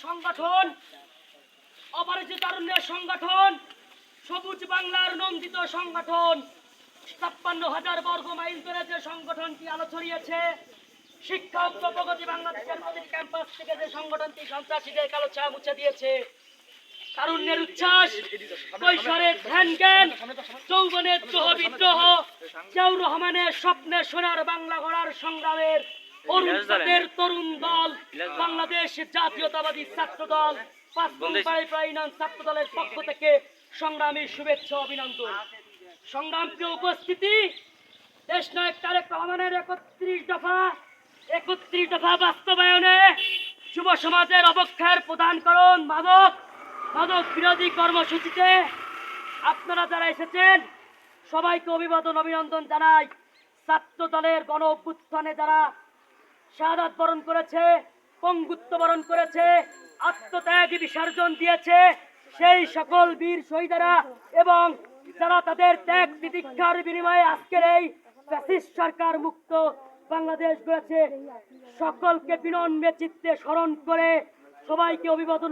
সংগঠন, অপরাজিত তারুণ্যের সংগঠন, সবুজ বাংলার নন্দিত সংগঠন, ৫৬,০০০ বর্গ মাইল ধরে যে সংগঠনটি আলো ছড়িয়েছে, শিক্ষা ও প্রগতি বাংলাদেশের প্রতিটি ক্যাম্পাস থেকে যে সংগঠনটি সন্ত্রাসীদের কালো ছায়া মুছে দিয়েছে, তারুণ্যের উচ্ছ্বাস, কৈশোরের ধ্যান জ্ঞান, যৌবনের দ্রোহ বিদ্রোহ, জিয়াউর রহমানের স্বপ্নে সোনার বাংলা গড়ার সংগ্রামের অরুণের তরুণ দল বাংলাদেশ জাতীয়তাবাদী ছাত্র দল ৫ মুম্বাই প্রাইনান ছাত্র দলের পক্ষ থেকে সংগ্রামী শুভেচ্ছা অভিনন্দন। সংগ্রামপ্রিয় উপস্থিতি, দেশনায়ক তারেক রহমানের ৩১ দফা বাস্তবায়নে যুব সমাজের অবক্ষয়ের প্রধানকরণ মাদক বিরোধী কর্মসূচিতে আপনারা যারা এসেছেন সবাইকে অভিনন্দন জানাই। ছাত্র দলের গণ অভ্যুত্থানে যারা শাহাদাত বরণ করেছে, পঙ্গুত্ব বরণ করেছে, আত্মত্যাগ বিসর্জন দিয়েছে, সেই সকল বীর শহীদেরা এবং যারা তাদের ত্যাগ তিতিক্ষার বিনিময়ে আজকের এই ফ্যাসিস্ট সরকার মুক্ত বাংলাদেশ গড়েছে, সকলকে বিনম্র চিত্তে স্মরণ করে সবাইকে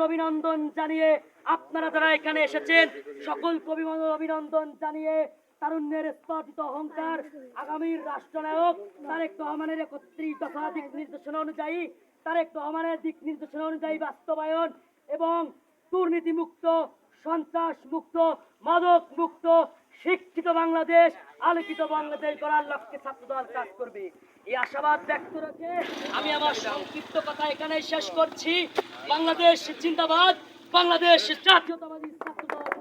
অভিনন্দন জানিয়ে আপনারা যারা এখানে এসেছেন সকলকে অভিনন্দন জানিয়ে তারুণ্যের স্পর্ধিত অহংকার আগামীর রাষ্ট্রনায়ক তারেক রহমানের ৩১ দফা দিক নির্দেশনা অনুযায়ী বাস্তবায়ন এবং দুর্নীতি মুক্ত, সন্ত্রাস মুক্ত, মাদক মুক্ত, শিক্ষিত বাংলাদেশ, আলোকিত বাংলাদেশ গড়ার লক্ষ্যে ছাত্রদল কাজ করবে। এই আশাবাদ ব্যক্ত রেখে আমি আমার সংক্ষিপ্ত কথা এখানে শেষ করছি। বাংলাদেশ জিন্দাবাদ, বাংলাদেশ জাতীয়তাবাদী ছাত্রদল।